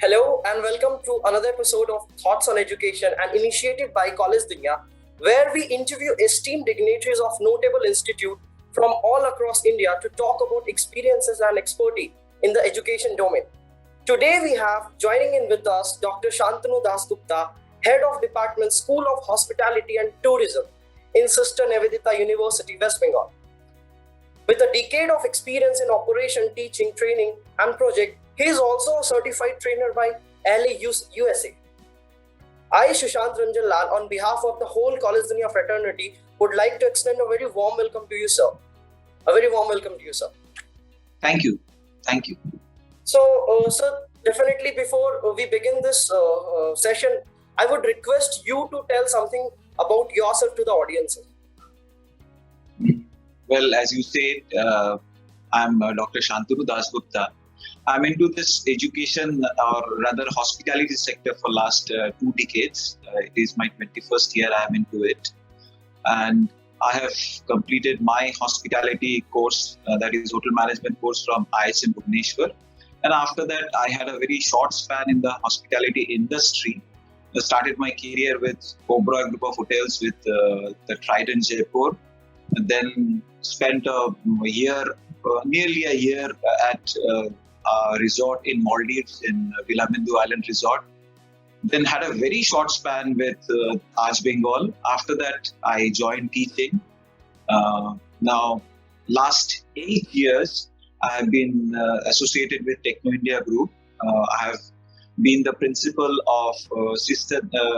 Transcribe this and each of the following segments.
Hello and welcome to another episode of Thoughts on Education, an initiative by Collegedunia, where we interview esteemed dignitaries of notable institutes from all across India to talk about experiences and expertise in the education domain. Today we have joining in with us Dr. Santanu Dasgupta, Head of Department School of Hospitality and Tourism in Sister Nivedita University, West Bengal. With a decade of experience in operation, teaching, training, and project, he is also a certified trainer by LA USA. I, Sushant Ranjan Lal, on behalf of the whole Collegedunia fraternity, would like to extend a very warm welcome to you, sir. A very warm welcome to you, sir. Thank you. Thank you. So, sir, definitely before we begin this session, I would request you to tell something about yourself to the audiences. Well, as you said, I'm Dr. Santanu Dasgupta. I'm into this education or rather hospitality sector for last 2 decades. It is my 21st year I'm into it. And I have completed my hospitality course, that is hotel management course from ISM Bhubaneswar. And after that, I had a very short span in the hospitality industry. I started my career with Oberoi Group of Hotels with the Trident Jaipur. And then spent nearly a year at a resort in Maldives in Vilamindu Island Resort. Then had a very short span with Taj Bengal. After that, I joined teaching. Now, last 8 years, I have been associated with Techno India Group. I have been the principal of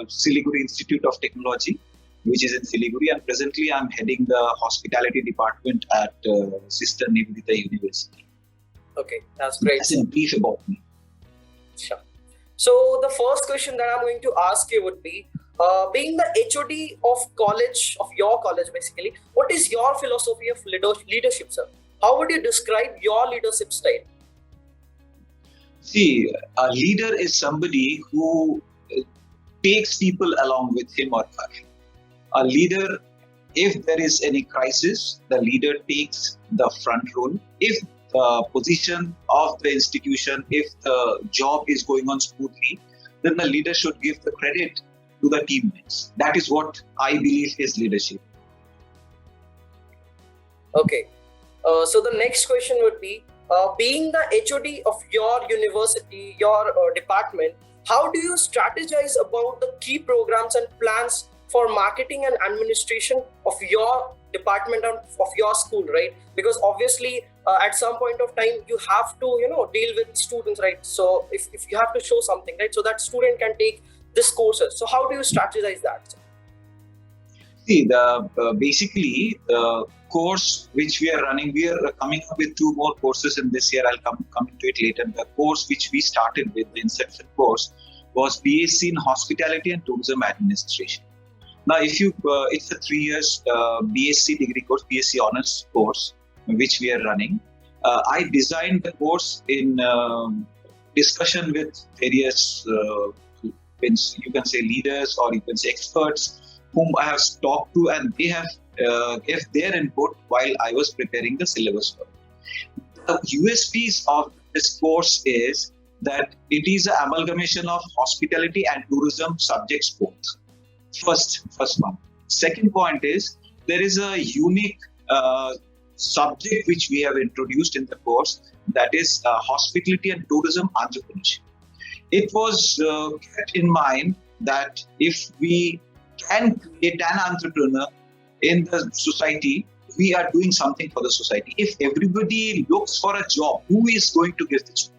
Siliguri Institute of Technology, which is in Siliguri, and presently I'm heading the hospitality department at Sister Nivedita University. Okay, that's great. That's in brief about me. Sure. So the first question that I'm going to ask you would be, being the HOD of your college basically, what is your philosophy of leadership, sir? How would you describe your leadership style? See, a leader is somebody who takes people along with him or her. A leader, if there is any crisis, the leader takes the front role. If the position of the institution, if the job is going on smoothly, then the leader should give the credit to the teammates. That is what I believe is leadership. Okay. So the next question would be, being the HOD of your university, your department, how do you strategize about the key programs and plans for marketing and administration of your department and of your school, right? Because obviously at some point of time you have to deal with students, right? So if you have to show something, right, so that student can take this courses, so how do you strategize that? See, basically the course which we are running, we are coming up with 2 more courses in this year. I'll come into it later. The course which we started with, the inception course, was BSc in Hospitality and Tourism Administration. Now, it's a 3 years BSc degree course, BSc honors course, which we are running. I designed the course in discussion with various, you can say leaders or you can say experts whom I have talked to, and they have gave their input while I was preparing the syllabus for it. The USPs of this course is that it is an amalgamation of hospitality and tourism subjects both. First one. Second point is there is a unique subject which we have introduced in the course, that is hospitality and tourism entrepreneurship. It was kept in mind that if we can create an entrepreneur in the society, we are doing something for the society. If everybody looks for a job, who is going to give the job?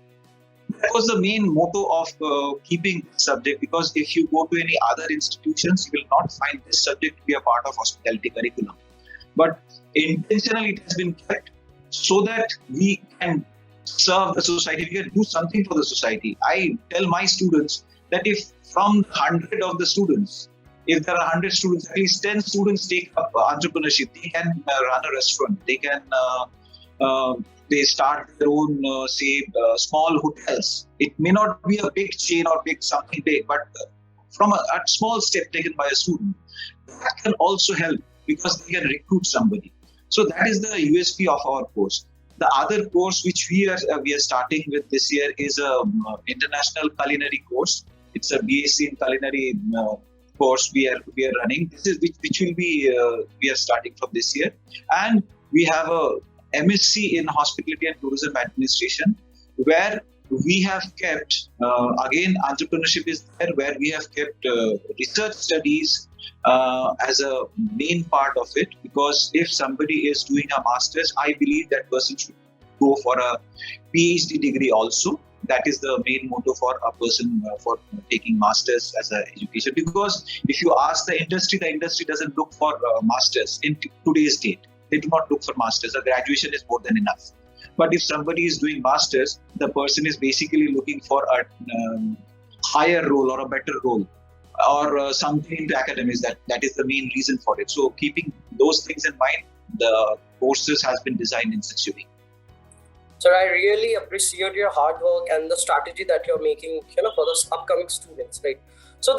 That was the main motto of keeping this subject, because if you go to any other institutions, you will not find this subject to be a part of hospitality curriculum. But intentionally it has been kept so that we can serve the society, we can do something for the society. I tell my students that if from 100 of the students, if there are 100 students, at least 10 students take up entrepreneurship, they can run a restaurant, they can they start their own, small hotels. It may not be a big chain or big something big, but from a small step taken by a student, that can also help because they can recruit somebody. So that is the USP of our course. The other course which we are starting with this year is a international culinary course. It's a BSc in culinary course we are running. This is which will be we are starting from this year, and we have a MSc in hospitality and tourism administration, where we have kept again entrepreneurship is there, where we have kept research studies as a main part of it, because if somebody is doing a master's, I believe that person should go for a PhD degree also. That is the main motto for a person for taking masters as an education, because if you ask the industry doesn't look for masters in today's date. They do not look for masters. A graduation is more than enough. But if somebody is doing masters, the person is basically looking for a higher role or a better role, or something into academics. That is the main reason for it. So keeping those things in mind, the courses has been designed in such a way. Sir, I really appreciate your hard work and the strategy that you're making, for the upcoming students, right? So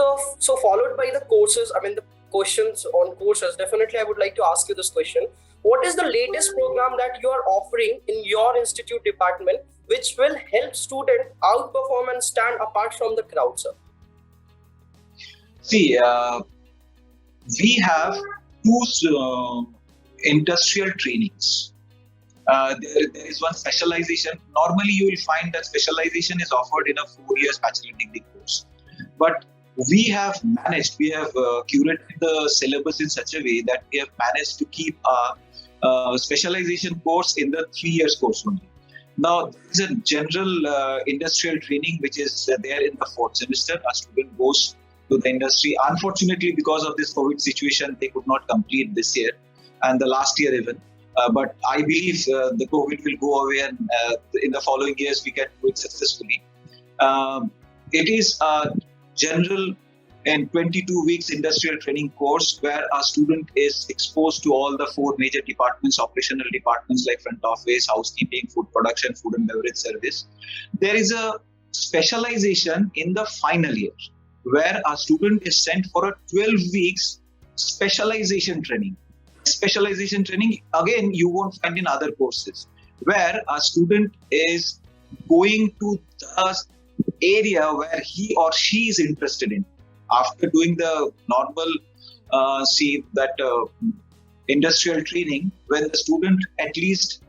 followed by the courses, the questions on courses, definitely I would like to ask you this question. What is the latest program that you are offering in your institute department, which will help students outperform and stand apart from the crowd, sir? See, we have two industrial trainings. There is one specialization. Normally, you will find that specialization is offered in a 4 years bachelor degree course. But we have curated the syllabus in such a way that we have managed to keep a specialization course in the 3 years course only. Now, there is a general industrial training which is there in the 4th semester. A student goes to the industry. Unfortunately, because of this COVID situation, they could not complete this year and the last year even. But I believe the COVID will go away, and in the following years we can do it successfully. It is a general and 22 weeks industrial training course where a student is exposed to all the 4 major departments, operational departments like front office, housekeeping, food production, food and beverage service. There is a specialization in the final year where a student is sent for a 12 weeks specialization training. Specialization training, again, you won't find in other courses, where a student is going to the area where he or she is interested in. After doing the normal industrial training, when the student at least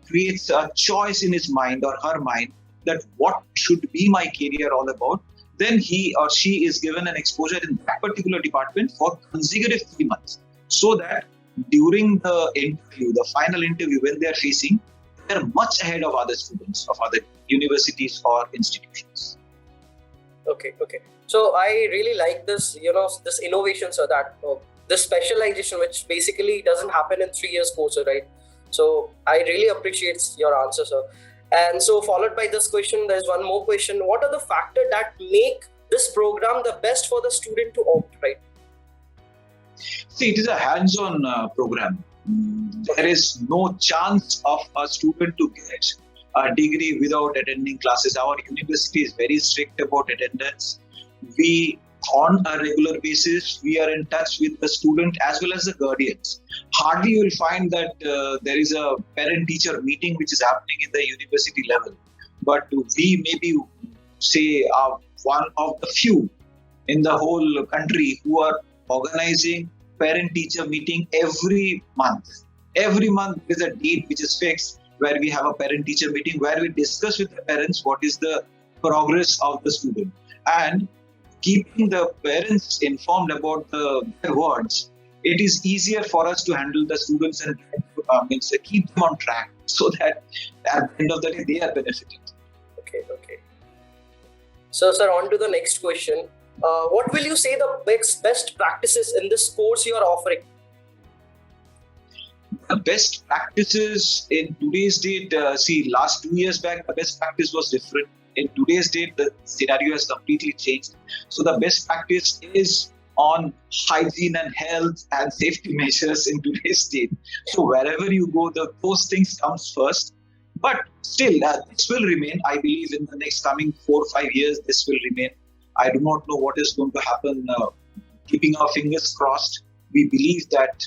creates a choice in his mind or her mind that what should be my career all about, then he or she is given an exposure in that particular department for consecutive 3 months, so that during the interview, the final interview, when they are facing, they are much ahead of other students of other universities or institutions. Okay. So I really like this, this innovation, sir, that this specialization, which basically doesn't happen in 3 years course, right? So I really appreciate your answer, sir. And so followed by this question, there's one more question. What are the factors that make this program the best for the student to opt, right? See, it is a hands-on program. There is no chance of a student to get a degree without attending classes. Our university is very strict about attendance. We, on a regular basis, we are in touch with the student as well as the guardians. Hardly you will find that there is a parent-teacher meeting which is happening in the university level. But we maybe say one of the few in the whole country who are organizing parent-teacher meeting every month. Every month is a date which is fixed where we have a parent-teacher meeting where we discuss with the parents what is the progress of the student. And keeping the parents informed about their words, it is easier for us to handle the students and keep them on track so that at the end of the day they are benefited. Okay. So, sir, on to the next question. What will you say the best practices in this course you are offering? The best practices in today's date, last 2 years back, the best practice was different. In today's date, the scenario has completely changed. So the best practice is on hygiene and health and safety measures in today's date. So wherever you go, those things comes first. But still, this will remain. I believe in the next coming 4 or 5 years, this will remain. I do not know what is going to happen. Keeping our fingers crossed, we believe that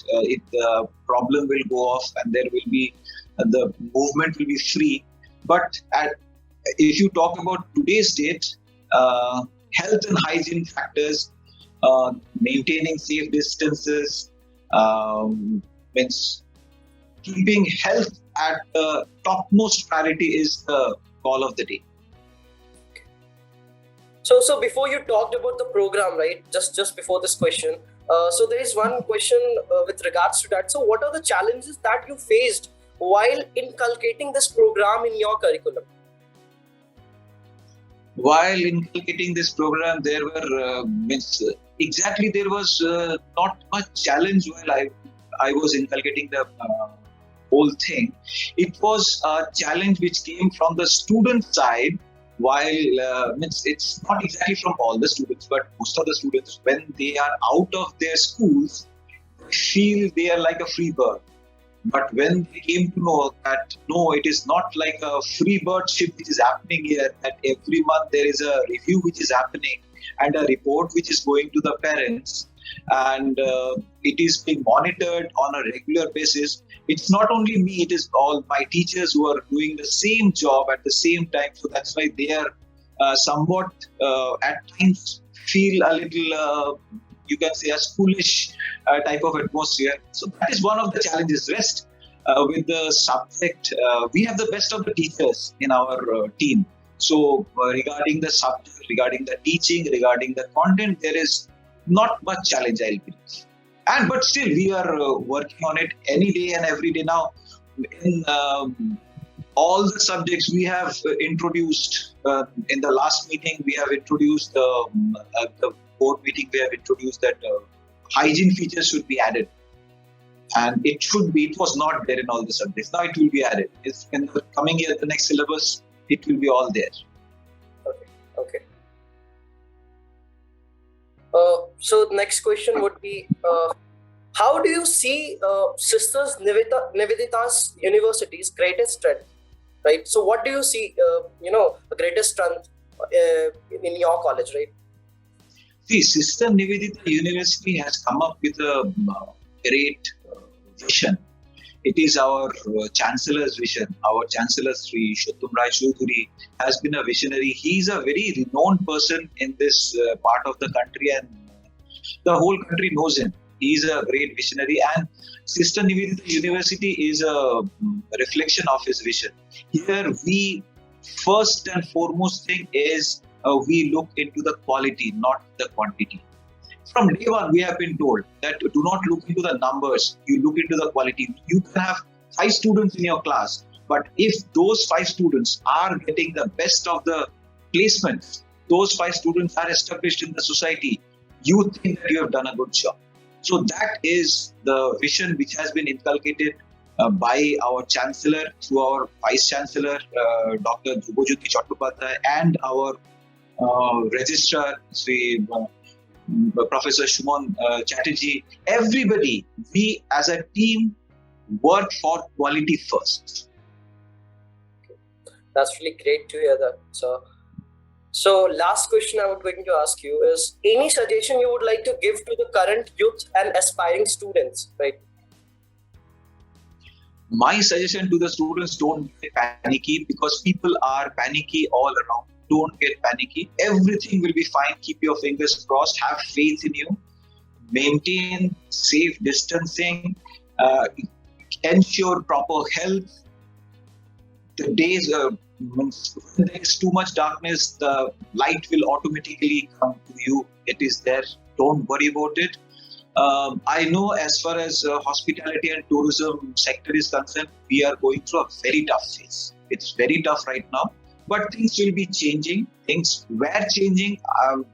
the problem will go off and there will be the movement will be free. But if you talk about today's date, health and hygiene factors, maintaining safe distances, means keeping health at the topmost priority is the call of the day. So before you talked about the program, right? Just before this question, so there is one question with regards to that. So what are the challenges that you faced while inculcating this program in your curriculum? While inculcating this program, there were there was not much challenge while I was inculcating the whole thing. It was a challenge which came from the student side. While it's not exactly from all the students, but most of the students, when they are out of their schools, feel they are like a free bird. But when they came to know that no, it is not like a free birdship which is happening here, that every month there is a review which is happening and a report which is going to the parents, and it is being monitored on a regular basis. It's not only me, it is all my teachers who are doing the same job at the same time. So that's why they are somewhat at times feel a little you can say a schoolish type of atmosphere. So that is one of the challenges. Rest with the subject, we have the best of the teachers in our team. So regarding the subject, regarding the teaching, regarding the content, there is not much challenge, I'll believe. But still, we are working on it any day and every day now. In all the subjects we have introduced, in the last meeting, we have introduced the board meeting, we have introduced that hygiene features should be added. And it was not there in all the subjects. Now it will be added. It's in the coming year, the next syllabus, it will be all there. Okay. So next question would be, how do you see Sisters Nivedita's university's greatest strength? Right. So what do you see, the greatest strength in your college, right? See, Sister Nivedita University has come up with a great vision. It is our Chancellor's vision. Our Chancellor, Sri Shottumrai Choudhury, has been a visionary. He is a very renowned person in this part of the country, and the whole country knows him. He is a great visionary, and Sister Nivedita University is a reflection of his vision. Here, we first and foremost thing is we look into the quality, not the quantity. From day one, we have been told that do not look into the numbers, you look into the quality. You can have 5 students in your class, but if those 5 students are getting the best of the placements, those 5 students are established in the society, you think that you have done a good job. So that is the vision which has been inculcated by our Chancellor, through our Vice Chancellor, Dr Dasgupta, and our Registrar, Sri Professor Shumon Chatterjee. Everybody, we as a team work for quality first. That's really great to hear that. So last question I would going to ask you is, any suggestion you would like to give to the current youth and aspiring students, right? My suggestion to the students, don't get panicky, because people are panicky all around. Don't get panicky. Everything will be fine. Keep your fingers crossed. Have faith in you. Maintain safe distancing. Ensure proper health. The days when there is too much darkness, the light will automatically come to you. It is there. Don't worry about it. I know as far as hospitality and tourism sector is concerned, we are going through a very tough phase. It's very tough right now. But things will be changing. Things were changing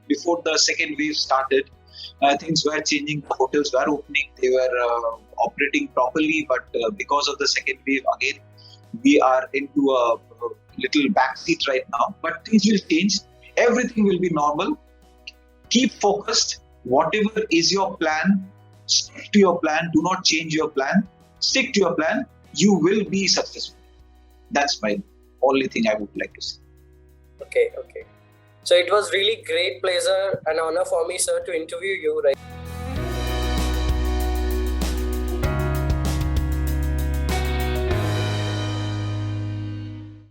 before the second wave started. Things were changing. The hotels were opening. They were operating properly. But because of the second wave, again, we are into a little backseat right now. But things will change. Everything will be normal. Keep focused. Whatever is your plan, stick to your plan. Do not change your plan. Stick to your plan. You will be successful. That's my only thing I would like to say. Okay. So it was really great pleasure and honor for me, sir, to interview you, right?